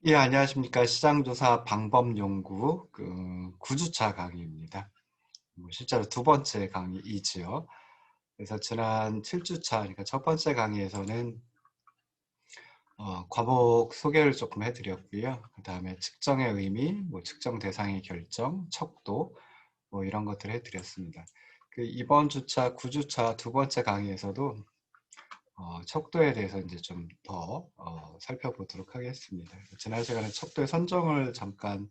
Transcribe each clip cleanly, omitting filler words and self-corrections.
예, 안녕하십니까. 시장조사 방법연구 9주차 강의입니다. 실제로 두 번째 강의이지요. 그래서 지난 7주차, 그러니까 첫 번째 강의에서는 과목 소개를 조금 해드렸고요. 그 다음에 측정의 의미, 측정 대상의 결정, 척도, 이런 것들을 해드렸습니다. 이번 주차, 9주차 두 번째 강의에서도 척도에 대해서 이제 좀 더 살펴보도록 하겠습니다. 지난 시간에 척도의 선정을 잠깐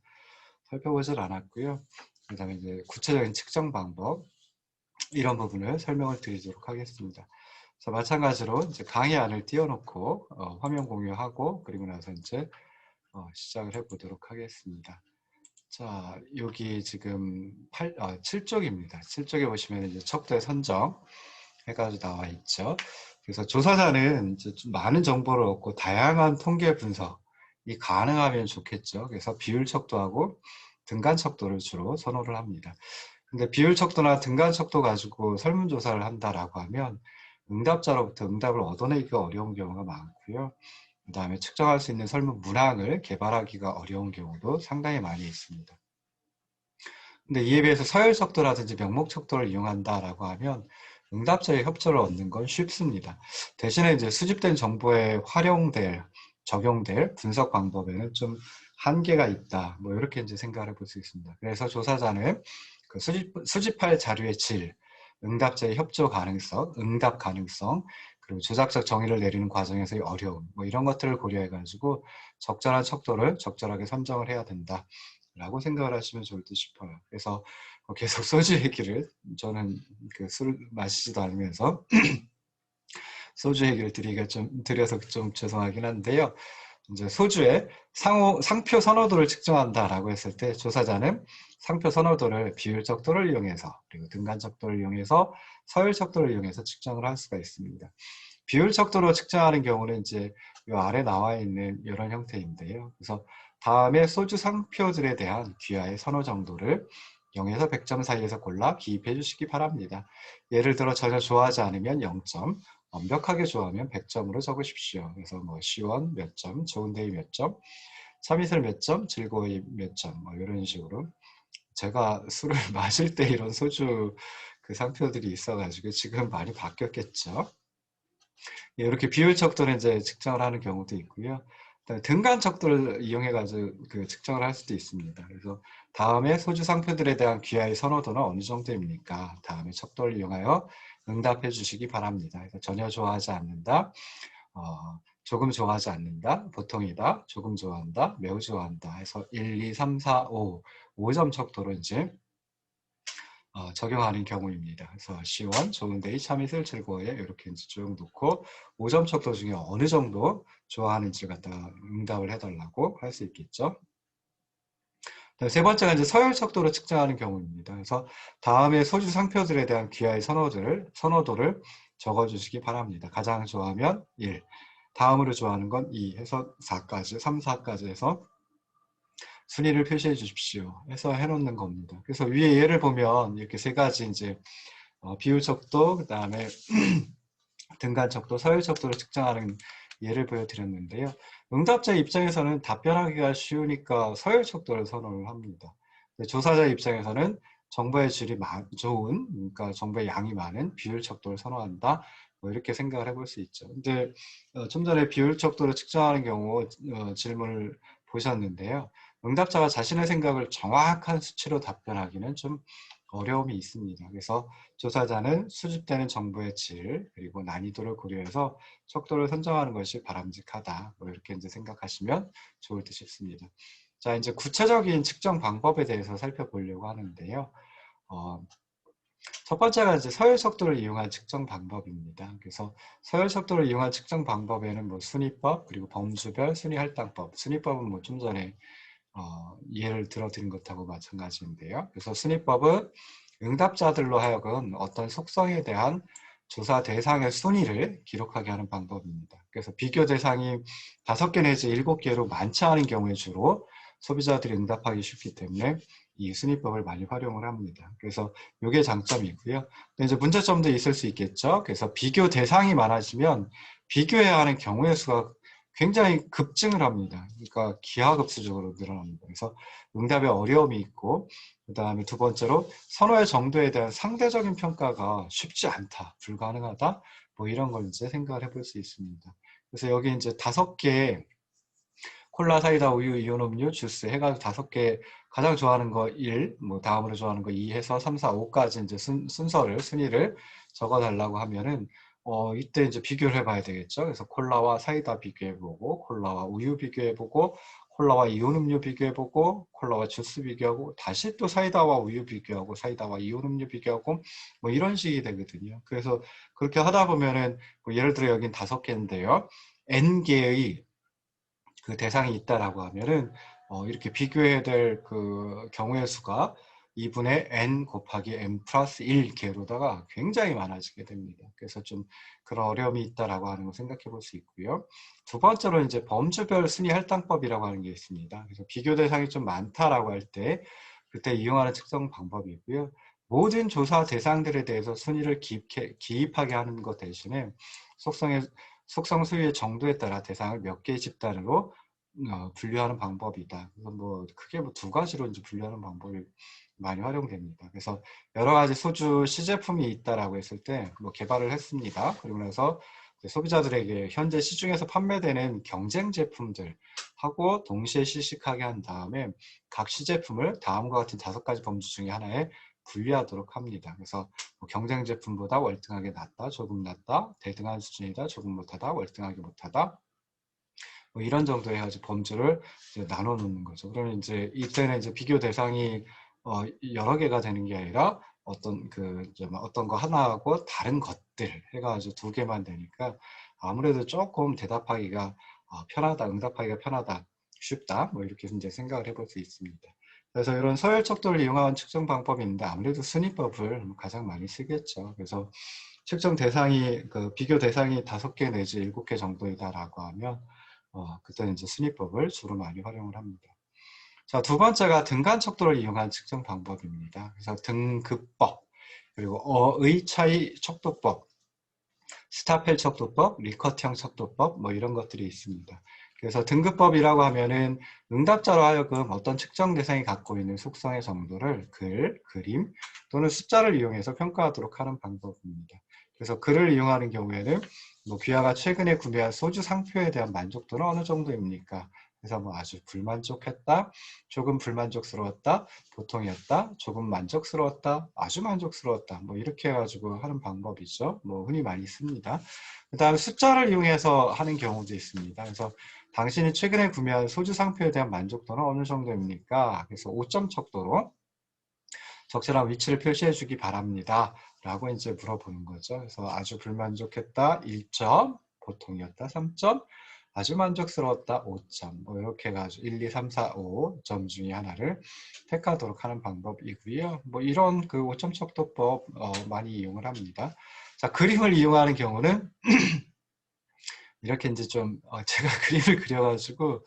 살펴보질 않았고요. 그 다음에 이제 구체적인 측정 방법, 이런 부분을 설명을 드리도록 하겠습니다. 그래서 마찬가지로 이제 강의안을 띄워놓고 화면 공유하고, 그리고 나서 이제 시작을 해보도록 하겠습니다. 자, 여기 지금 7쪽입니다. 7쪽에 보시면 이제 척도의 선정 해가지고 나와 있죠. 그래서 조사자는 이제 좀 많은 정보를 얻고 다양한 통계 분석이 가능하면 좋겠죠. 그래서 비율 척도하고 등간 척도를 주로 선호를 합니다. 근데 비율 척도나 등간 척도 가지고 설문조사를 한다라고 하면 응답자로부터 응답을 얻어내기가 어려운 경우가 많고요. 그 다음에 측정할 수 있는 설문 문항을 개발하기가 어려운 경우도 상당히 많이 있습니다. 근데 이에 비해서 서열 척도라든지 명목 척도를 이용한다라고 하면 응답자의 협조를 얻는 건 쉽습니다. 대신에 이제 수집된 정보에 적용될 분석 방법에는 좀 한계가 있다. 이렇게 이제 생각을 해볼 수 있습니다. 그래서 조사자는 그 수집할 자료의 질, 응답자의 협조 가능성, 응답 가능성, 그리고 조작적 정의를 내리는 과정에서의 어려움, 이런 것들을 고려해가지고 적절한 척도를 적절하게 선정을 해야 된다. 라고 생각을 하시면 좋을 듯 싶어요. 그래서 계속 소주 얘기를, 저는 술 마시지도 않으면서 소주 얘기를 드려서 좀 죄송하긴 한데요. 이제 소주의 상표 선호도를 측정한다라고 했을 때 조사자는 상표 선호도를 비율 척도를 이용해서, 그리고 등간 척도를 이용해서, 서열 척도를 이용해서 측정을 할 수가 있습니다. 비율 척도로 측정하는 경우는 이제 이 아래 나와 있는 이런 형태인데요. 그래서 다음에 소주 상표들에 대한 귀하의 선호 정도를 0에서 100점 사이에서 골라 기입해 주시기 바랍니다. 예를 들어 전혀 좋아하지 않으면 0점, 완벽하게 좋아하면 100점으로 적으십시오. 그래서 시원 몇 점, 좋은 데이 몇 점, 참이슬 몇 점, 즐거움이 몇 점, 이런 식으로. 제가 술을 마실 때 이런 소주 상표들이 있어가지고 지금 많이 바뀌었겠죠. 예, 이렇게 비율 척도를 이제 측정을 하는 경우도 있고요. 등간 척도를 이용해가지고 측정을 할 수도 있습니다. 그래서 다음에 소주 상표들에 대한 귀하의 선호도는 어느 정도입니까? 다음에 척도를 이용하여 응답해 주시기 바랍니다. 그래서 전혀 좋아하지 않는다, 조금 좋아하지 않는다, 보통이다, 조금 좋아한다, 매우 좋아한다 해서 1, 2, 3, 4, 5, 5점 척도로 이제 적용하는 경우입니다. 그래서 시원, 좋은데이, 참이슬, 즐거워해 이렇게 이제 쭉 놓고 5점 척도 중에 어느 정도 좋아하는지를 갖다가 응답을 해달라고 할 수 있겠죠. 세 번째가 이제 서열 척도로 측정하는 경우입니다. 그래서 다음에 소주 상표들에 대한 귀하의 선호도를 적어주시기 바랍니다. 가장 좋아하면 1, 다음으로 좋아하는 건 2 해서 4까지, 3, 4까지 해서 순위를 표시해 주십시오 해서 해놓는 겁니다. 그래서 위에 예를 보면 이렇게 세 가지 이제 비율 척도, 그 다음에 등간 척도, 서열 척도를 측정하는 예를 보여드렸는데요. 응답자 입장에서는 답변하기가 쉬우니까 서열 척도를 선호를 합니다. 조사자 입장에서는 정보의 질이 좋은, 그러니까 정보의 양이 많은 비율 척도를 선호한다. 이렇게 생각을 해볼 수 있죠. 근데 좀 전에 비율 척도를 측정하는 경우 질문을 보셨는데요. 응답자가 자신의 생각을 정확한 수치로 답변하기는 좀 어려움이 있습니다. 그래서 조사자는 수집되는 정보의 질, 그리고 난이도를 고려해서 척도를 선정하는 것이 바람직하다. 이렇게 이제 생각하시면 좋을 듯 싶습니다. 자, 이제 구체적인 측정 방법에 대해서 살펴보려고 하는데요. 첫 번째가 이제 서열 척도를 이용한 측정 방법입니다. 그래서 서열 척도를 이용한 측정 방법에는 순위법, 그리고 범주별 순위 할당법. 순위법은 좀 전에 예를 들어드린 것하고 마찬가지인데요. 그래서 순위법은 응답자들로 하여금 어떤 속성에 대한 조사 대상의 순위를 기록하게 하는 방법입니다. 그래서 비교 대상이 5개 내지 7개로 많지 않은 경우에 주로 소비자들이 응답하기 쉽기 때문에 이 순위법을 많이 활용을 합니다. 그래서 이게 장점이고요. 근데 이제 문제점도 있을 수 있겠죠. 그래서 비교 대상이 많아지면 비교해야 하는 경우의 수가 굉장히 급증을 합니다. 그러니까 기하급수적으로 늘어납니다. 그래서 응답에 어려움이 있고, 그 다음에 두 번째로 선호의 정도에 대한 상대적인 평가가 쉽지 않다, 불가능하다, 뭐 이런 걸 이제 생각을 해볼 수 있습니다. 그래서 여기 이제 5개 콜라, 사이다, 우유, 이온 음료, 주스 해가지고 5개 가장 좋아하는 거 1, 뭐 다음으로 좋아하는 거 2 해서 3, 4, 5까지 이제 순위를 적어달라고 하면은 이때 이제 비교를 해봐야 되겠죠. 그래서 콜라와 사이다 비교해보고, 콜라와 우유 비교해보고, 콜라와 이온 음료 비교해보고, 콜라와 주스 비교하고, 다시 또 사이다와 우유 비교하고, 사이다와 이온 음료 비교하고, 뭐 이런 식이 되거든요. 그래서 그렇게 하다 보면은 뭐 예를 들어 여긴 5개인데요. N개의 그 대상이 있다라고 하면은 이렇게 비교해야 될 그 경우의 수가 2분의 n 곱하기 n 플러스 1 개로다가 굉장히 많아지게 됩니다. 그래서 좀 그런 어려움이 있다라고 하는 걸 생각해 볼 수 있고요. 두 번째로 이제 범주별 순위 할당법이라고 하는 게 있습니다. 그래서 비교 대상이 좀 많다라고 할 때 그때 이용하는 측정 방법이고요. 모든 조사 대상들에 대해서 순위를 기입하게 하는 것 대신에 속성 수위의 정도에 따라 대상을 몇 개의 집단으로 분류하는 방법이다. 그래서 뭐 크게 뭐 2가지로 이제 분류하는 방법이 많이 활용됩니다. 그래서 여러 가지 소주 시제품이 있다라고 했을 때 뭐 개발을 했습니다. 그리고 나서 소비자들에게 현재 시중에서 판매되는 경쟁 제품들하고 동시에 시식하게 한 다음에 각 시제품을 다음과 같은 5가지 범주 중에 하나에 분리하도록 합니다. 그래서 뭐 경쟁 제품보다 월등하게 낮다, 조금 낮다, 대등한 수준이다, 조금 못하다, 월등하게 못하다, 뭐 이런 정도의 아주 범주를 이제 나눠 놓는 거죠. 그러면 이제 이때는 이제 비교 대상이 여러 개가 되는 게 아니라 어떤 거 하나하고 다른 것들 해가지고 2개만 되니까 아무래도 조금 대답하기가 편하다, 응답하기가 편하다, 쉽다, 뭐 이렇게 이제 생각을 해볼 수 있습니다. 그래서 이런 서열 척도를 이용한 측정 방법인데 아무래도 순위법을 가장 많이 쓰겠죠. 그래서 측정 대상이 비교 대상이 5개 내지 7개 정도이다라고 하면 그때는 이제 순위법을 주로 많이 활용을 합니다. 자, 두 번째가 등간 척도를 이용한 측정 방법입니다. 그래서 등급법, 그리고 어의 차이 척도법, 스타펠 척도법, 리커트형 척도법, 뭐 이런 것들이 있습니다. 그래서 등급법이라고 하면은 응답자로 하여금 어떤 측정 대상이 갖고 있는 속성의 정도를 글, 그림 또는 숫자를 이용해서 평가하도록 하는 방법입니다. 그래서 글을 이용하는 경우에는 뭐 귀하가 최근에 구매한 소주 상표에 대한 만족도는 어느 정도입니까? 그래서 뭐 아주 불만족했다, 조금 불만족스러웠다, 보통이었다, 조금 만족스러웠다, 아주 만족스러웠다, 뭐 이렇게 해가지고 하는 방법이죠. 뭐 흔히 많이 씁니다. 그 다음에 숫자를 이용해서 하는 경우도 있습니다. 그래서 당신이 최근에 구매한 소주 상표에 대한 만족도는 어느 정도입니까? 그래서 5점 척도로 적절한 위치를 표시해 주기 바랍니다. 라고 이제 물어보는 거죠. 그래서 아주 불만족했다 1점, 보통이었다 3점, 아주 만족스러웠다 5점, 뭐 이렇게 해가지고 1, 2, 3, 4, 5점 중에 하나를 택하도록 하는 방법이고요. 뭐 이런 그 5점 척도법 많이 이용을 합니다. 자, 그림을 이용하는 경우는 이렇게 이제 좀 제가 그림을 그려가지고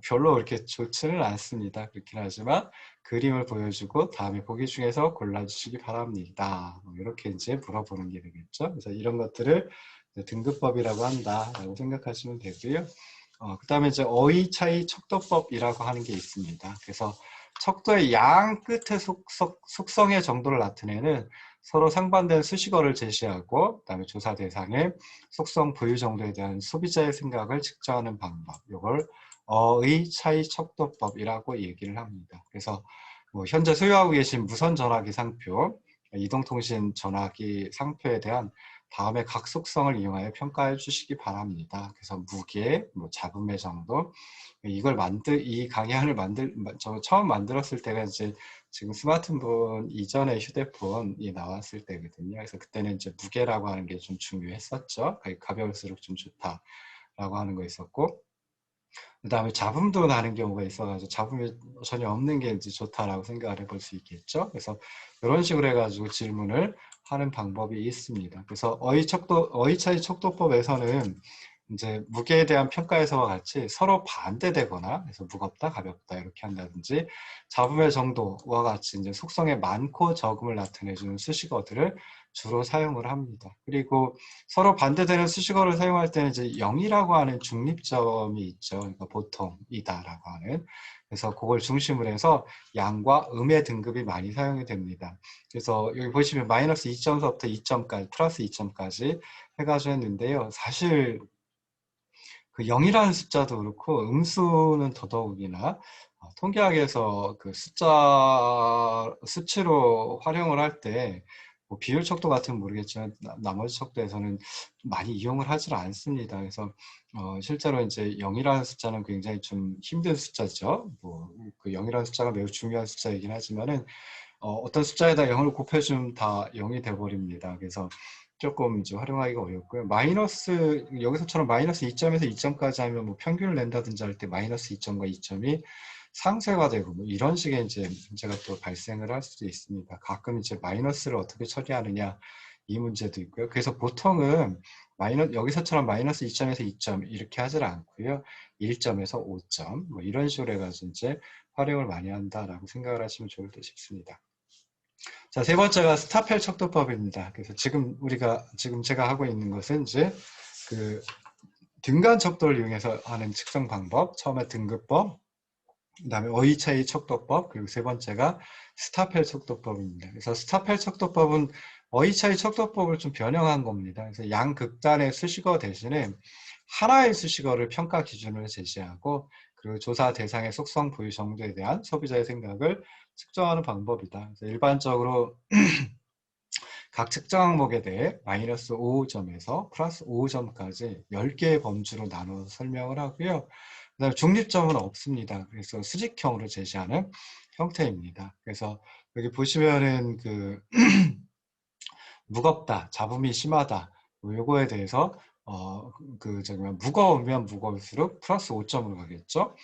별로 그렇게 좋지는 않습니다. 그렇긴 하지만 그림을 보여주고 다음에 보기 중에서 골라주시기 바랍니다. 이렇게 이제 물어보는 게 되겠죠. 그래서 이런 것들을 등급법이라고 한다라고 생각하시면 되고요. 그 다음에 이제 어의 차이 척도법이라고 하는 게 있습니다. 그래서 척도의 양 끝의 속성의 정도를 나타내는 서로 상반된 수식어를 제시하고 그다음에 조사 대상의 속성 부유 정도에 대한 소비자의 생각을 측정하는 방법, 이걸 어의 차이 척도법이라고 얘기를 합니다. 그래서 뭐 현재 소유하고 계신 무선 전화기 상표, 이동통신 전화기 상표에 대한 다음에 각 속성을 이용하여 평가해 주시기 바랍니다. 그래서 무게, 뭐 잡음의 정도, 이 강의안을 저 처음 만들었을 때가 이제 지금 스마트폰 이전에 휴대폰이 나왔을 때거든요. 그래서 그때는 이제 무게라고 하는 게 좀 중요했었죠. 가벼울수록 좀 좋다라고 하는 거 있었고, 그 다음에 잡음도 나는 경우가 있어가지고 잡음이 전혀 없는 게 이제 좋다라고 생각을 해볼 수 있겠죠. 그래서 이런 식으로 해가지고 질문을 하는 방법이 있습니다. 그래서 어휘 차이 척도법에서는 이제 무게에 대한 평가에서와 같이 서로 반대되거나 그래서 무겁다, 가볍다 이렇게 한다든지 잡음의 정도와 같이 이제 속성의 많고 적음을 나타내주는 수식어들을 주로 사용을 합니다. 그리고 서로 반대되는 수식어를 사용할 때는 이제 0이라고 하는 중립점이 있죠. 그러니까 보통이다라고 하는. 그래서 그걸 중심으로 해서 양과 음의 등급이 많이 사용이 됩니다. 그래서 여기 보시면 마이너스 2점서부터 2점까지, 플러스 2점까지 해가지고 했는데요. 사실 그 0이라는 숫자도 그렇고 음수는 더더욱이나 통계학에서 그 수치로 활용을 할 때 뭐 비율 척도 같으면 모르겠지만 나머지 척도에서는 많이 이용을 하질 않습니다. 그래서 실제로 이제 0이라는 숫자는 굉장히 좀 힘든 숫자죠. 뭐 그 0이라는 숫자가 매우 중요한 숫자이긴 하지만은 어떤 숫자에다 0을 곱해주면 다 0이 돼버립니다. 그래서 조금 이제 활용하기가 어렵고요. 마이너스, 여기서처럼 마이너스 2점에서 2점까지 하면 뭐 평균을 낸다든지 할 때 마이너스 2점과 2점이 상쇄가 되고 뭐 이런 식의 이제 문제가 또 발생을 할 수도 있습니다. 가끔 이제 마이너스를 어떻게 처리하느냐 이 문제도 있고요. 그래서 보통은 여기서처럼 마이너스 2점에서 2점 이렇게 하질 않고요. 1점에서 5점 뭐 이런 식으로 해가지고 이제 활용을 많이 한다라고 생각을 하시면 좋을 듯 싶습니다. 자, 세 번째가 스타펠 척도법입니다. 그래서 지금 제가 하고 있는 것은 이제 그 등간 척도를 이용해서 하는 측정 방법, 처음에 등급법, 그다음에 어휘 차이 척도법, 그리고 세 번째가 스타펠 척도법입니다. 그래서 스타펠 척도법은 어휘 차이 척도법을 좀 변형한 겁니다. 그래서 양극단의 수식어 대신에 하나의 수식어를 평가 기준으로 제시하고 그리고 조사 대상의 속성 부유 정도에 대한 소비자의 생각을 측정하는 방법이다. 그래서 일반적으로 각 측정 항목에 대해 마이너스 5점에서 플러스 5점까지 10개의 범주로 나눠서 설명을 하고요. 그다음에 중립점은 없습니다. 그래서 수직형으로 제시하는 형태입니다. 그래서 여기 보시면은 그 무겁다, 잡음이 심하다, 요거에 대해서 무거우면 무거울수록 플러스 5점으로 가겠죠.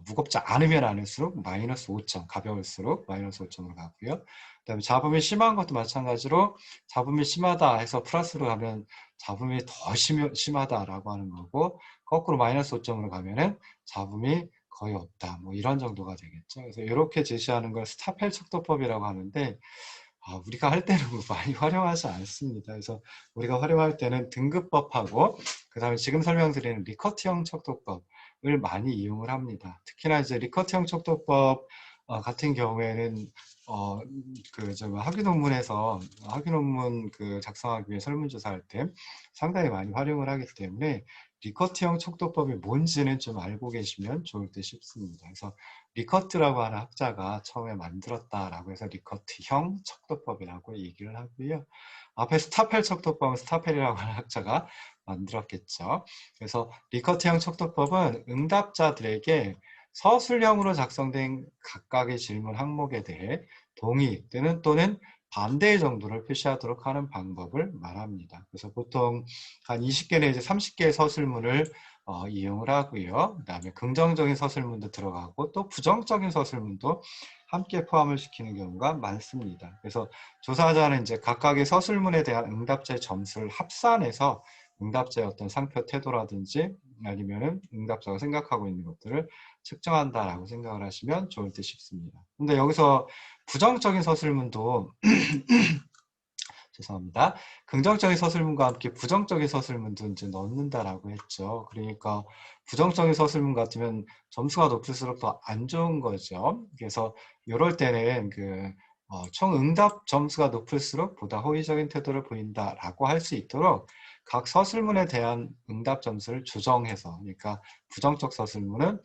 무겁지 않으면 않을수록 마이너스 5점, 가벼울수록 마이너스 5점으로 가고요. 그다음에 잡음이 심한 것도 마찬가지로 잡음이 심하다 해서 플러스로 가면 잡음이 더 심하다라고 하는 거고 거꾸로 마이너스 5점으로 가면은 잡음이 거의 없다. 뭐 이런 정도가 되겠죠. 그래서 이렇게 제시하는 걸 스타펠 척도법이라고 하는데 우리가 할 때는 많이 활용하지 않습니다. 그래서 우리가 활용할 때는 등급법하고 그 다음에 지금 설명드리는 리커트형 척도법을 많이 이용을 합니다. 특히나 이제 리커트형 척도법 같은 경우에는 학위 논문 작성하기 위해 설문조사할 때 상당히 많이 활용을 하기 때문에 리커트형 척도법이 뭔지는 좀 알고 계시면 좋을 듯 싶습니다. 그래서 리커트라고 하는 학자가 처음에 만들었다라고 해서 리커트형 척도법이라고 얘기를 하고요. 앞에 스타펠 척도법은 스타펠이라고 하는 학자가 만들었겠죠. 그래서 리커트형 척도법은 응답자들에게 서술형으로 작성된 각각의 질문 항목에 대해 동의 또는 반대의 정도를 표시하도록 하는 방법을 말합니다. 그래서 보통 한 20개 내지 30개의 서술문을 이용을 하고요. 그 다음에 긍정적인 서술문도 들어가고 또 부정적인 서술문도 함께 포함을 시키는 경우가 많습니다. 그래서 조사자는 이제 각각의 서술문에 대한 응답자의 점수를 합산해서 응답자의 어떤 상표 태도라든지 아니면은 응답자가 생각하고 있는 것들을 측정한다라고 생각을 하시면 좋을 듯 싶습니다. 근데 여기서 부정적인 서술문도 죄송합니다. 긍정적인 서술문과 함께 부정적인 서술문도 이제 넣는다라고 했죠. 그러니까 부정적인 서술문 같으면 점수가 높을수록 더 안 좋은 거죠. 그래서 이럴 때는 총 응답 점수가 높을수록 보다 호의적인 태도를 보인다라고 할 수 있도록 각 서술문에 대한 응답 점수를 조정해서, 그러니까 부정적 서술문은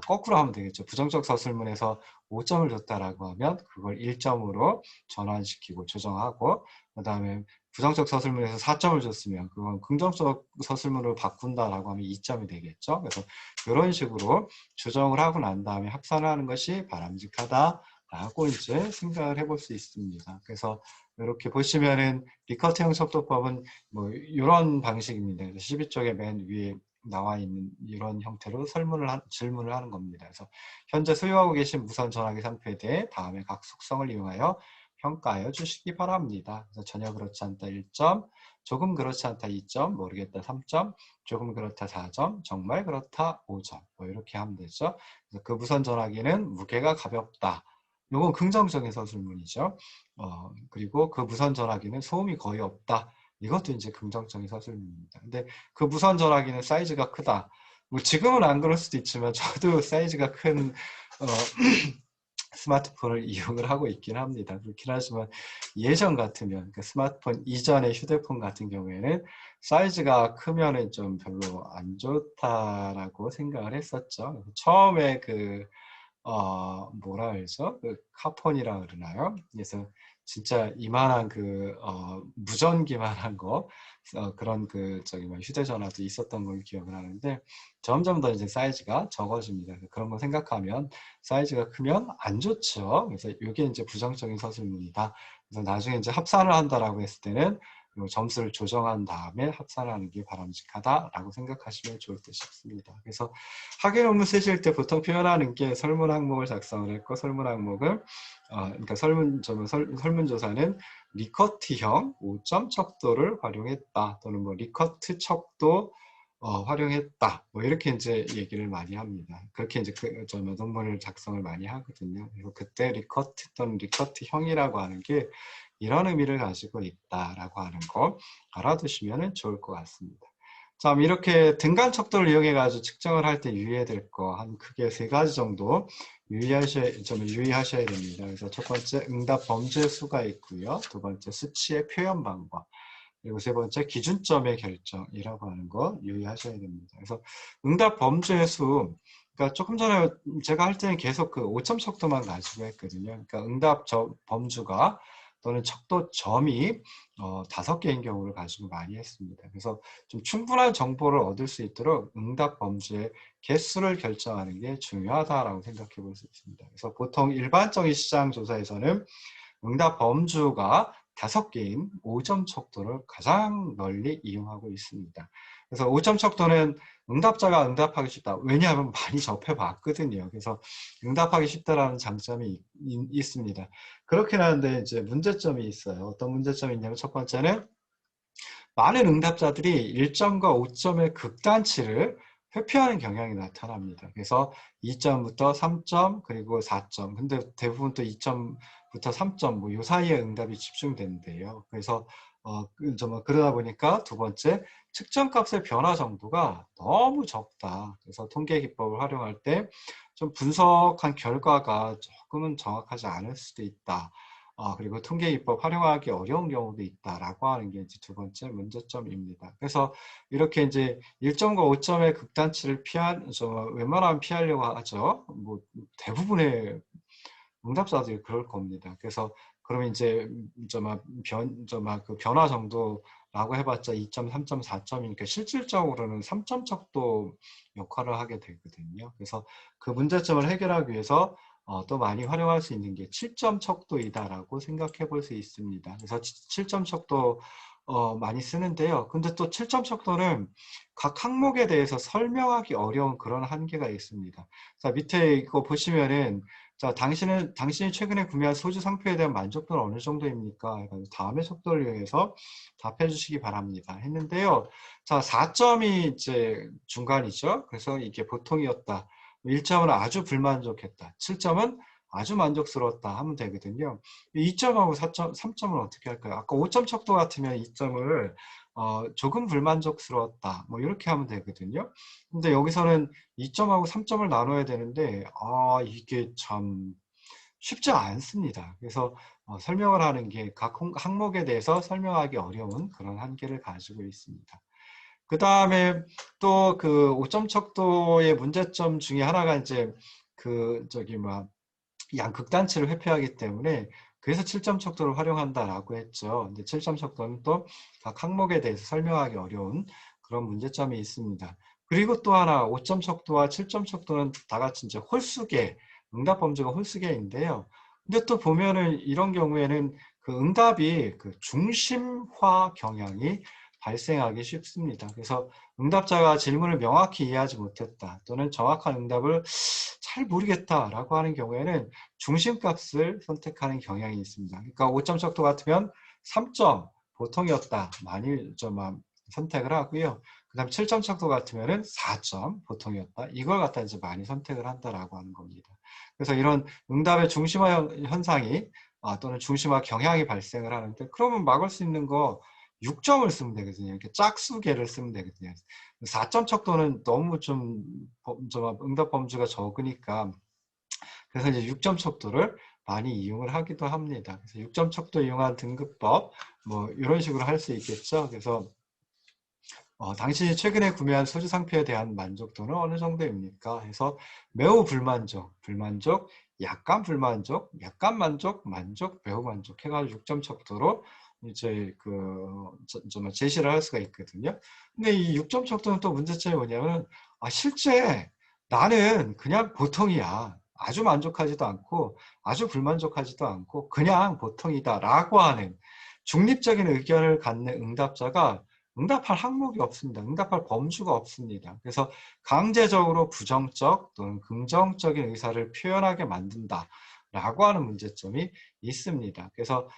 거꾸로 하면 되겠죠. 부정적 서술문에서 5점을 줬다라고 하면 그걸 1점으로 전환시키고 조정하고, 그 다음에 부정적 서술문에서 4점을 줬으면 그건 긍정적 서술문으로 바꾼다라고 하면 2점이 되겠죠. 그래서 이런 식으로 조정을 하고 난 다음에 합산을 하는 것이 바람직하다라고 이제 생각을 해볼 수 있습니다. 그래서 이렇게 보시면은 리커트형 척도법은 뭐 이런 방식입니다. 12쪽에 맨 위에 나와 있는 이런 형태로 질문을 하는 겁니다. 그래서 현재 소유하고 계신 무선 전화기 상표에 대해 다음에 각 속성을 이용하여 평가하여 주시기 바랍니다. 그래서 전혀 그렇지 않다 1점, 조금 그렇지 않다 2점, 모르겠다 3점, 조금 그렇다 4점, 정말 그렇다 5점. 뭐 이렇게 하면 되죠. 그래서 그 무선 전화기는 무게가 가볍다. 이건 긍정적인 서술문이죠. 그리고 그 무선 전화기는 소음이 거의 없다. 이것도 이제 긍정적인 서술문입니다. 근데 그 무선 전화기는 사이즈가 크다. 뭐 지금은 안 그럴 수도 있지만 저도 사이즈가 큰 스마트폰을 이용을 하고 있긴 합니다. 그렇긴 하지만 예전 같으면 그 스마트폰 이전의 휴대폰 같은 경우에는 사이즈가 크면은 좀 별로 안 좋다라고 생각을 했었죠. 처음에 뭐라 그러죠? 그 카폰이라 그러나요? 그래서 진짜 이만한 무전기만한 거, 그런 휴대전화도 있었던 걸 기억을 하는데, 점점 더 이제 사이즈가 적어집니다. 그런 거 생각하면 사이즈가 크면 안 좋죠. 그래서 이게 이제 부정적인 서술문이다. 그래서 나중에 이제 합산을 한다라고 했을 때는 점수를 조정한 다음에 합산하는 게 바람직하다라고 생각하시면 좋을 듯 싶습니다. 그래서 학예 논문 쓰실 때 보통 표현하는 게 설문 항목을 작성을 했고, 설문 항목을 그러니까 설문조사는 리커트형 5점 척도를 활용했다, 또는 뭐 리커트 척도 활용했다, 뭐 이렇게 이제 얘기를 많이 합니다. 그렇게 이제 논문을 작성을 많이 하거든요. 그래서 그때 리커트 또는 리커트형이라고 하는 게 이런 의미를 가지고 있다라고 하는 거 알아두시면 좋을 것 같습니다. 자, 이렇게 등간 척도를 이용해 가지고 측정을 할 때 유의해야 될 거 한 크게 3가지 정도 유의하셔야 됩니다. 그래서 첫 번째 응답 범죄 수가 있고요. 두 번째 수치의 표현 방법, 그리고 세 번째 기준점의 결정이라고 하는 거 유의하셔야 됩니다. 그래서 응답 범죄 수, 그러니까 조금 전에 제가 할 때는 계속 그 5점 척도만 가지고 했거든요. 그러니까 응답 범주가 또는 척도 점이 5개인 경우를 가지고 많이 했습니다. 그래서 좀 충분한 정보를 얻을 수 있도록 응답 범주의 개수를 결정하는 게 중요하다라고 생각해 볼 수 있습니다. 그래서 보통 일반적인 시장 조사에서는 응답 범주가 5개인 5점 척도를 가장 널리 이용하고 있습니다. 그래서 5점 척도는 응답자가 응답하기 쉽다. 왜냐하면 많이 접해봤거든요. 그래서 응답하기 쉽다라는 장점이 있습니다. 그렇긴 한데 이제 문제점이 있어요. 어떤 문제점이 있냐면, 첫 번째는 많은 응답자들이 1점과 5점의 극단치를 회피하는 경향이 나타납니다. 그래서 2점부터 3점, 그리고 4점. 근데 대부분 또 2점부터 3점, 뭐 요 사이에 응답이 집중된대요. 그래서 그러다 보니까 두 번째, 측정값의 변화 정도가 너무 적다. 그래서 통계 기법을 활용할 때 좀 분석한 결과가 조금은 정확하지 않을 수도 있다. 그리고 통계 기법 활용하기 어려운 경우도 있다라고 하는 게 이제 두 번째 문제점입니다. 그래서 이렇게 이제 1점과 5점의 극단치를 웬만하면 피하려고 하죠. 뭐 대부분의 응답자들이 그럴 겁니다. 그래서 그러면 이제 그 변화 정도라고 해봤자 2점, 3점, 4점이니까 실질적으로는 3점 척도 역할을 하게 되거든요. 그래서 그 문제점을 해결하기 위해서 또 많이 활용할 수 있는 게 7점 척도이다라고 생각해 볼 수 있습니다. 그래서 7점 척도 많이 쓰는데요. 근데 또 7점 척도는 각 항목에 대해서 설명하기 어려운 그런 한계가 있습니다. 자, 밑에 이거 보시면은, 자, 당신이 최근에 구매한 소주 상표에 대한 만족도는 어느 정도입니까? 다음의 속도를 이용해서 답해 주시기 바랍니다. 했는데요. 자, 4점이 이제 중간이죠. 그래서 이게 보통이었다. 1점은 아주 불만족했다. 7점은 아주 만족스러웠다 하면 되거든요. 2점하고 4점, 3점은 어떻게 할까요? 아까 5점 척도 같으면 2점을 조금 불만족스러웠다, 뭐 이렇게 하면 되거든요. 근데 여기서는 2점하고 3점을 나눠야 되는데 이게 참 쉽지 않습니다. 그래서 설명을 하는 게 각 항목에 대해서 설명하기 어려운 그런 한계를 가지고 있습니다. 그 다음에 또 그 5점 척도의 문제점 중에 하나가 이제 양극단치를 회피하기 때문에, 그래서 7점 척도를 활용한다라고 했죠. 근데 7점 척도는 또 각 항목에 대해서 설명하기 어려운 그런 문제점이 있습니다. 그리고 또 하나, 5점 척도와 7점 척도는 다 같이 이제 홀수계, 응답 범주가 홀수계인데요. 근데 또 보면은 이런 경우에는 그 응답이 그 중심화 경향이 발생하기 쉽습니다. 그래서 응답자가 질문을 명확히 이해하지 못했다, 또는 정확한 응답을 잘 모르겠다라고 하는 경우에는 중심값을 선택하는 경향이 있습니다. 그러니까 5점 척도 같으면 3점 보통이었다 많이 좀 선택을 하고요. 그 다음 7점 척도 같으면은 4점 보통이었다. 이걸 갖다 이제 많이 선택을 한다라고 하는 겁니다. 그래서 이런 응답의 중심화 현상이 또는 중심화 경향이 발생을 하는데, 그러면 막을 수 있는 거 6점을 쓰면 되거든요. 이렇게 짝수계를 쓰면 되거든요. 4점 척도는 너무 좀 응답 범주가 적으니까, 그래서 이제 6점 척도를 많이 이용을 하기도 합니다. 그래서 6점 척도 이용한 등급법, 뭐 이런 식으로 할 수 있겠죠. 그래서 당신이 최근에 구매한 소주 상표에 대한 만족도는 어느 정도입니까? 해서 매우 불만족, 불만족, 약간 불만족, 약간 만족, 만족, 매우 만족 해가지고 6점 척도로 이제 좀 제시를 할 수가 있거든요. 근데 이 6점 척도는 또 문제점이 뭐냐면, 실제 나는 그냥 보통이야. 아주 만족하지도 않고 아주 불만족하지도 않고 그냥 보통이다라고 하는 중립적인 의견을 갖는 응답자가 응답할 항목이 없습니다. 응답할 범주가 없습니다. 그래서 강제적으로 부정적 또는 긍정적인 의사를 표현하게 만든다라고 하는 문제점이 있습니다. 그래서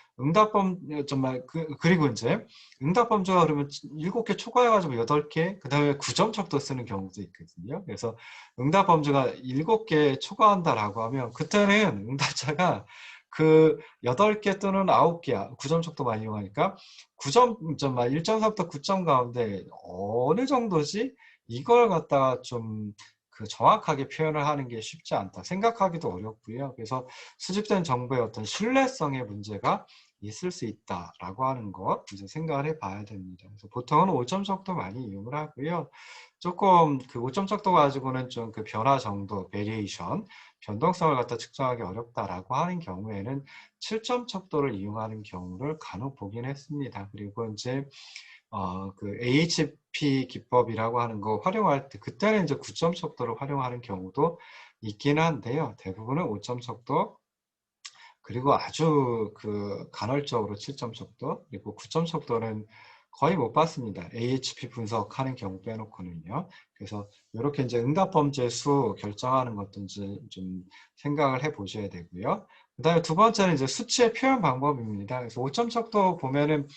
정말 그리고 이제 응답 범주가 그러면 7개 초과해가지고 8개, 그 다음에 9점 척도 쓰는 경우도 있거든요. 그래서 응답 범주가 7개 초과한다라고 하면 그때는 응답자가 그 8개 또는 9개, 9점 척도 많이 이용하니까 9점, 1점부터 9점 가운데 어느 정도지? 이걸 갖다가 좀 정확하게 표현을 하는 게 쉽지 않다. 생각하기도 어렵고요. 그래서 수집된 정보의 어떤 신뢰성의 문제가 있을 수 있다라고 하는 것 이제 생각을 해봐야 됩니다. 그래서 보통은 5점 척도 많이 이용을 하고요. 조금 5점 척도 가지고는 좀 변화 정도, 베리에이션, 변동성을 갖다 측정하기 어렵다라고 하는 경우에는 7점 척도를 이용하는 경우를 간혹 보긴 했습니다. 그리고 이제 AHP 기법이라고 하는 거 활용할 때 그때는 이제 9점 척도를 활용하는 경우도 있긴 한데요. 대부분은 5점 척도, 그리고 아주 간헐적으로 7점 척도, 그리고 9점 척도는 거의 못 봤습니다. AHP 분석하는 경우 빼놓고는요. 그래서 이렇게 이제 응답 범죄 수 결정하는 것도 이제 좀 생각을 해 보셔야 되고요. 그 다음에 두 번째는 이제 수치의 표현 방법입니다. 그래서 5점 척도 보면은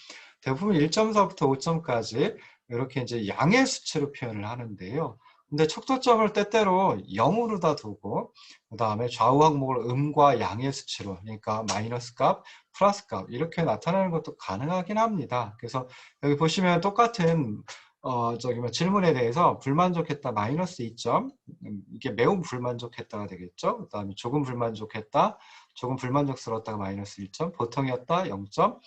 대부분 1점서부터 5점까지 이렇게 이제 양의 수치로 표현을 하는데요. 근데 척도점을 때때로 0으로다 두고 그 다음에 좌우 항목을 음과 양의 수치로, 그러니까 마이너스 값, 플러스 값 이렇게 나타내는 것도 가능하긴 합니다. 그래서 여기 보시면 똑같은 질문에 대해서 불만족했다 마이너스 2점, 이게 매우 불만족했다가 되겠죠. 그 다음에 조금 불만족했다, 조금 불만족스러웠다가 마이너스 1점, 보통이었다 0점,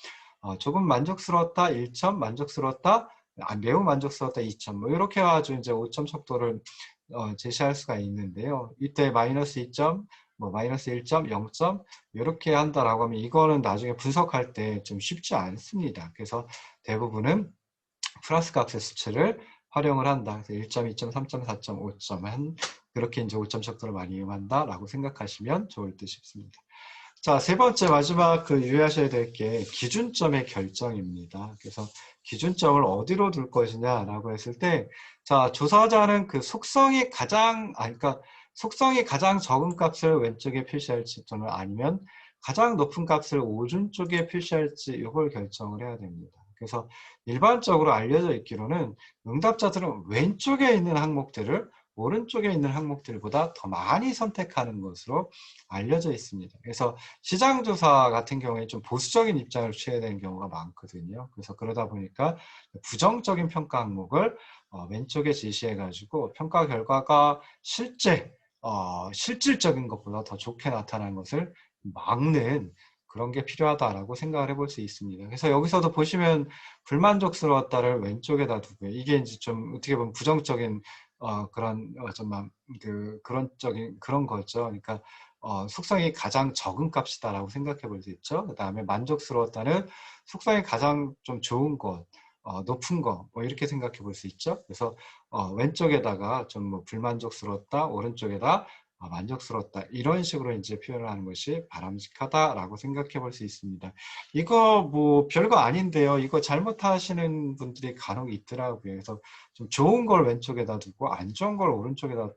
조금 만족스러웠다 1점, 만족스러웠다 매우 만족스러웠다 2점, 뭐 이렇게 해가지고 이제 5점 척도를 제시할 수가 있는데요. 이때 마이너스 2점, 뭐 마이너스 1점, 0점 이렇게 한다라고 하면 이거는 나중에 분석할 때 좀 쉽지 않습니다. 그래서 대부분은 플러스 값의 수치를 활용을 한다. 그래서 1점, 2점, 3점, 4점, 5점은 그렇게 이제 5점 척도를 많이 이용한다라고 생각하시면 좋을 듯 싶습니다. 자, 세 번째 마지막 유의하셔야 될 게 기준점의 결정입니다. 그래서 기준점을 어디로 둘 것이냐라고 했을 때, 자, 조사자는 속성이 그러니까 속성이 가장 적은 값을 왼쪽에 표시할지 또는 아니면 가장 높은 값을 오른쪽에 표시할지 이걸 결정을 해야 됩니다. 그래서 일반적으로 알려져 있기로는 응답자들은 왼쪽에 있는 항목들을 오른쪽에 있는 항목들보다 더 많이 선택하는 것으로 알려져 있습니다. 그래서 시장조사 같은 경우에 좀 보수적인 입장을 취해야 되는 경우가 많거든요. 그래서 그러다 보니까 부정적인 평가 항목을 왼쪽에 제시해가지고 평가 결과가 실질적인 것보다 더 좋게 나타나는 것을 막는 그런 게 필요하다라고 생각을 해볼 수 있습니다. 그래서 여기서도 보시면 불만족스러웠다를 왼쪽에다 두고요. 이게 이제 좀 어떻게 보면 부정적인 그런 거죠. 그러니까 속성이 가장 적은 값이다라고 생각해 볼 수 있죠. 그 다음에 만족스러웠다는 속성이 가장 좀 좋은 것, 높은 거, 뭐 이렇게 생각해 볼 수 있죠. 그래서 왼쪽에다가 좀 뭐 불만족스러웠다, 오른쪽에다 만족스러웠다 이런 식으로 이제 표현을 하는 것이 바람직하다라고 생각해 볼 수 있습니다. 이거 뭐 별거 아닌데요. 이거 잘못하시는 분들이 간혹 있더라고요. 그래서 좀 좋은 걸 왼쪽에다 두고 안 좋은 걸 오른쪽에다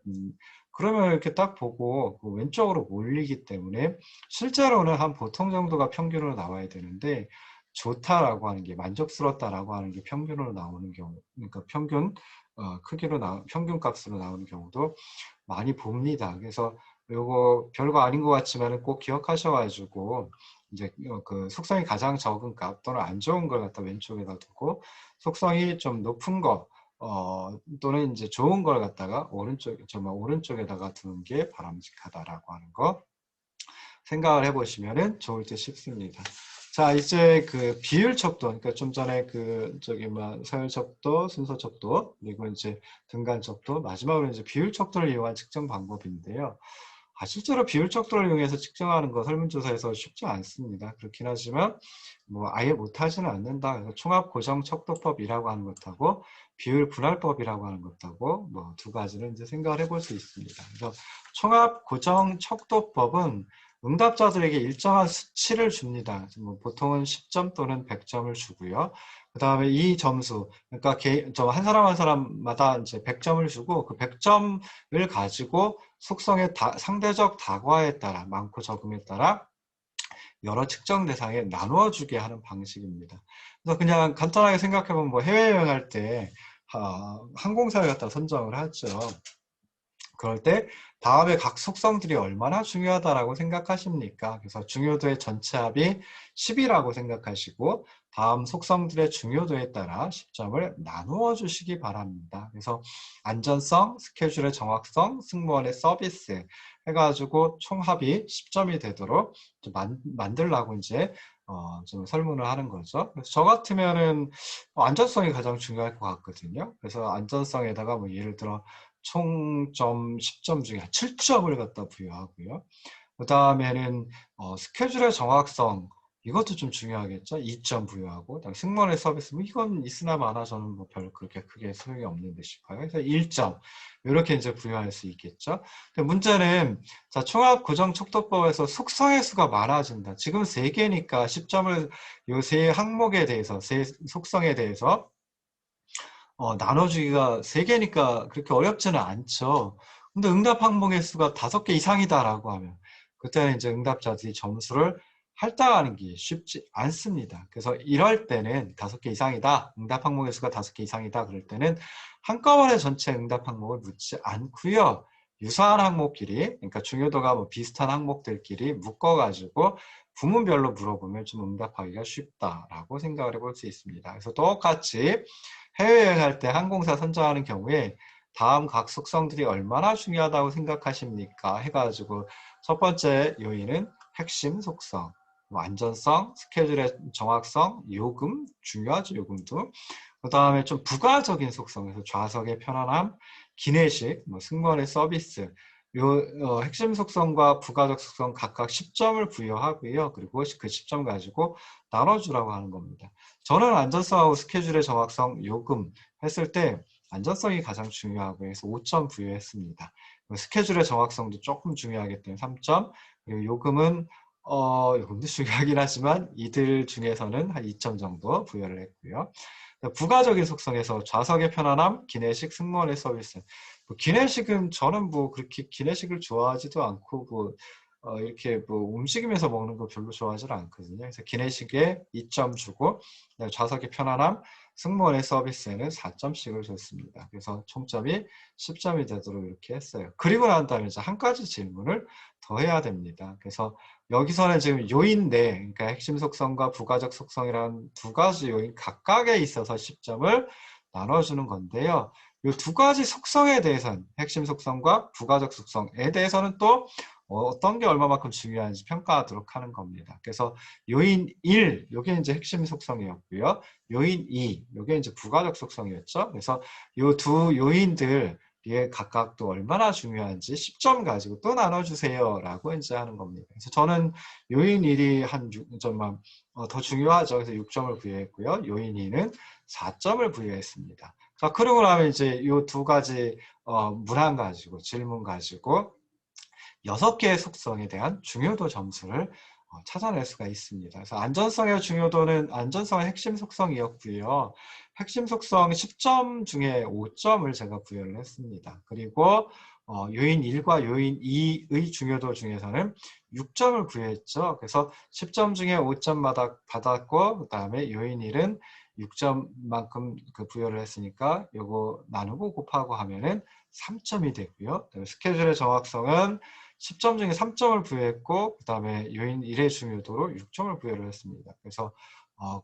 그러면 이렇게 딱 보고 그 왼쪽으로 몰리기 때문에 실제로는 한 보통 정도가 평균으로 나와야 되는데 좋다라고 하는 게 만족스럽다라고 하는 게 평균으로 나오는 경우, 그러니까 평균 평균 값으로 나오는 경우도 많이 봅니다. 그래서 요거 별거 아닌 것 같지만 꼭 기억하셔가지고 이제 그 속성이 가장 적은 값 또는 안 좋은 걸 갖다 왼쪽에다 두고 속성이 좀 높은 거 또는 이제 좋은 걸 갖다가 오른쪽에다가 두는 게 바람직하다라고 하는 거 생각을 해보시면은 좋을 듯 싶습니다. 자, 이제 그 비율 척도, 그러니까 좀 전에 그 서열 척도, 순서 척도, 그리고 이제 등간 척도, 마지막으로 이제 비율 척도를 이용한 측정 방법인데요. 실제로 비율 척도를 이용해서 측정하는 거 설문조사에서 쉽지 않습니다. 그렇긴 하지만 뭐 아예 못하지는 않는다. 그래서 총합 고정 척도법이라고 하는 것하고 비율 분할법이라고 하는 것하고 뭐 두 가지를 이제 생각을 해볼 수 있습니다. 그래서 총합 고정 척도법은 응답자들에게 일정한 수치를 줍니다. 뭐 보통은 10점 또는 100점을 주고요. 그 다음에 이 점수, 그러니까 한 사람 한 사람마다 이제 100점을 주고 그 100점을 가지고 속성의 상대적 다과에 따라, 많고 적음에 따라 여러 측정 대상에 나누어 주게 하는 방식입니다. 그래서 그냥 간단하게 생각해보면 뭐 해외여행할 때 항공사를 갖다 선정을 하죠. 그럴 때 다음에 각 속성들이 얼마나 중요하다라고 생각하십니까? 그래서 중요도의 전체 합이 10이라고 생각하시고 다음 속성들의 중요도에 따라 10점을 나누어 주시기 바랍니다. 그래서 안전성, 스케줄의 정확성, 승무원의 서비스 해가지고 총합이 10점이 되도록 만들라고 이제 좀 설문을 하는 거죠. 그래서 저 같으면은 안전성이 가장 중요할 것 같거든요. 그래서 안전성에다가 뭐 예를 들어 총점 10점 중에 7점을 갖다 부여하고요. 그 다음에는 스케줄의 정확성, 이것도 좀 중요하겠죠. 2점 부여하고, 그다음에 승무원의 서비스, 뭐 이건 있으나 마나 저는 뭐 별 그렇게 크게 소용이 없는 듯 싶어요. 그래서 1점 이렇게 이제 부여할 수 있겠죠. 근데 문제는 자, 총합 고정 척도법에서 속성의 수가 많아진다. 지금 3개니까 10점을 요 세 항목에 대해서, 세 속성에 대해서 나눠주기가 3개니까 그렇게 어렵지는 않죠. 근데 응답 항목의 수가 5개 이상이다라고 하면 그때는 이제 응답자들이 점수를 할당하는 게 쉽지 않습니다. 그래서 이럴 때는 5개 이상이다. 응답 항목의 수가 5개 이상이다. 그럴 때는 한꺼번에 전체 응답 항목을 묻지 않고요. 유사한 항목끼리, 그러니까 중요도가 뭐 비슷한 항목들끼리 묶어가지고 부문별로 물어보면 좀 응답하기가 쉽다라고 생각을 해볼 수 있습니다. 그래서 똑같이 해외여행할 때 항공사 선정하는 경우에 다음 각 속성들이 얼마나 중요하다고 생각하십니까? 해가지고 첫 번째 요인은 핵심 속성, 뭐 안전성, 스케줄의 정확성, 요금, 중요하죠, 요금도. 그 다음에 좀 부가적인 속성에서 좌석의 편안함, 기내식, 뭐 승무원의 서비스, 핵심 속성과 부가적 속성 각각 10점을 부여하고요. 그리고 그 10점 가지고 나눠주라고 하는 겁니다. 저는 안전성하고 스케줄의 정확성, 요금 했을 때 안전성이 가장 중요하고 해서 5점 부여했습니다. 스케줄의 정확성도 조금 중요하기 때문에 3점, 그리고 요금은 요금도 중요하긴 하지만 이들 중에서는 한 2점 정도 부여를 했고요. 부가적인 속성에서 좌석의 편안함, 기내식, 승무원의 서비스. 뭐 기내식은 저는 뭐 그렇게 기내식을 좋아하지도 않고 뭐 이렇게 뭐 움직이면서 먹는 거 별로 좋아하지 않거든요. 그래서 기내식에 2점 주고 좌석의 편안함, 승무원의 서비스에는 4점씩을 줬습니다. 그래서 총점이 10점이 되도록 이렇게 했어요. 그리고 난 다음에 이제 한 가지 질문을 더 해야 됩니다. 그래서 여기서는 지금 요인 내, 그러니까 핵심 속성과 부가적 속성이라는 두 가지 요인 각각에 있어서 10점을 나눠주는 건데요. 이 두 가지 속성에 대해서는, 핵심 속성과 부가적 속성에 대해서는 또 어떤 게 얼마만큼 중요한지 평가하도록 하는 겁니다. 그래서 요인 1, 이게 이제 핵심 속성이었고요. 요인 2, 이게 이제 부가적 속성이었죠. 그래서 이 두 요인들 예, 각각 또 얼마나 중요한지 10점 가지고 또 나눠주세요 라고 이제 하는 겁니다. 그래서 저는 요인 1이 한 6점만 더 중요하죠. 그래서 6점을 부여했고요. 요인 2는 4점을 부여했습니다. 자, 그러고 나면 이제 이 두 가지 문항 가지고 질문 가지고 6개의 속성에 대한 중요도 점수를 찾아낼 수가 있습니다. 그래서 안전성의 중요도는 안전성의 핵심 속성이었고요. 핵심 속성 10점 중에 5점을 제가 부여를 했습니다. 그리고 요인 1과 요인 2의 중요도 중에서는 6점을 구했죠. 그래서 10점 중에 5점 받았고 그 다음에 요인 1은 6점만큼 그 부여를 했으니까 요거 나누고 곱하고 하면은 3점이 되고요. 스케줄의 정확성은 10점 중에 3점을 부여했고 그 다음에 요인 1의 중요도로 6점을 부여를 했습니다. 그래서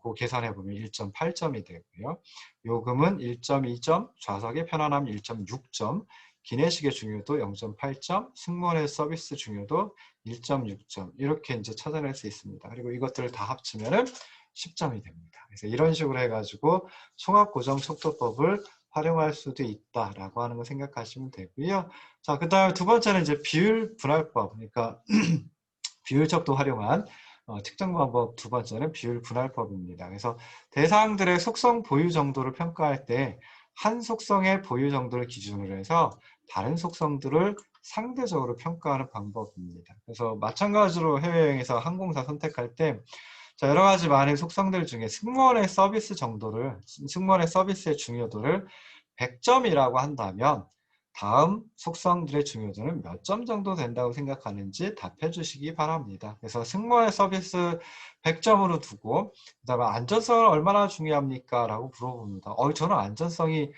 그 계산해 보면 1.8점이 되고요. 요금은 1.2점, 좌석의 편안함 1.6점, 기내식의 중요도 0.8점, 승무원의 서비스 중요도 1.6점 이렇게 이제 찾아낼 수 있습니다. 그리고 이것들을 다 합치면은 10점이 됩니다. 그래서 이런 식으로 해가지고 총합고정척도법을 활용할 수도 있다라고 하는 거 생각하시면 되고요. 자, 그 다음에 두 번째는 이제 비율분할법, 그러니까 비율척도 활용한 측정 방법 두 번째는 비율분할법입니다. 그래서 대상들의 속성 보유 정도를 평가할 때 한 속성의 보유 정도를 기준으로 해서 다른 속성들을 상대적으로 평가하는 방법입니다. 그래서 마찬가지로 해외여행에서 항공사 선택할 때 자, 여러 가지 많은 속성들 중에 승무원의 서비스 정도를, 승무원의 서비스의 중요도를 100점이라고 한다면 다음 속성들의 중요도는 몇 점 정도 된다고 생각하는지 답해 주시기 바랍니다. 그래서 승무원의 서비스 100점으로 두고 그다음에 안전성을 얼마나 중요합니까? 라고 물어봅니다. 저는 안전성이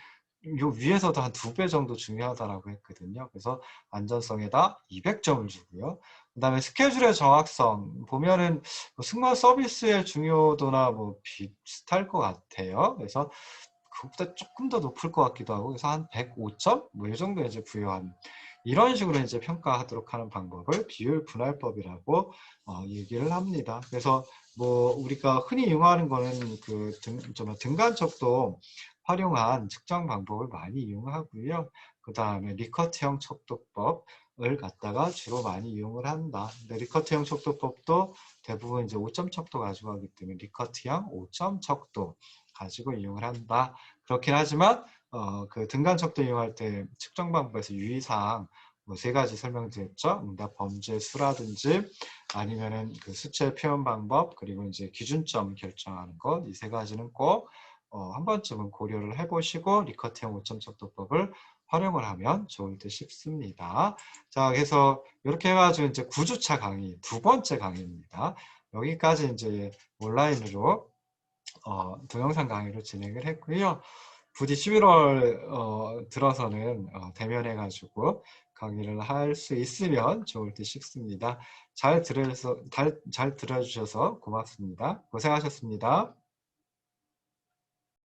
요 위에서도 한 2배 정도 중요하다라고 했거든요. 그래서 안전성에다 200점을 주고요. 그 다음에 스케줄의 정확성 보면은 승무원 서비스의 중요도나 뭐 비슷할 것 같아요. 그래서 그것보다 조금 더 높을 것 같기도 하고 그래서 한 105점 뭐 이 정도 이제 부여한 이런 식으로 이제 평가하도록 하는 방법을 비율 분할법이라고 얘기를 합니다. 그래서 뭐 우리가 흔히 이용하는 거는 그 등간척도 활용한 측정 방법을 많이 이용하고요. 그 다음에 리커트형 척도법을 갖다가 주로 많이 이용을 한다. 근데 리커트형 척도법도 대부분 이제 5점 척도 가지고 하기 때문에 리커트형 5점 척도 가지고 이용을 한다. 그렇긴 하지만 그 등간척도 이용할 때 측정 방법에서 유의사항 뭐 3가지 설명드렸죠. 응답 범죄 수라든지 아니면은 그 수치의 표현 방법 그리고 이제 기준점 결정하는 것 이 3가지는 꼭 한 번쯤은 고려를 해보시고 리커트형 5점 척도법을 활용을 하면 좋을 듯 싶습니다. 자, 그래서 이렇게 해가지고 이제 9주차 강의 두 번째 강의입니다. 여기까지 이제 온라인으로 동영상 강의로 진행을 했고요. 부디 11월 들어서는 대면해 가지고 강의를 할 수 있으면 좋을 듯 싶습니다. 잘 들어주셔서 고맙습니다. 고생하셨습니다.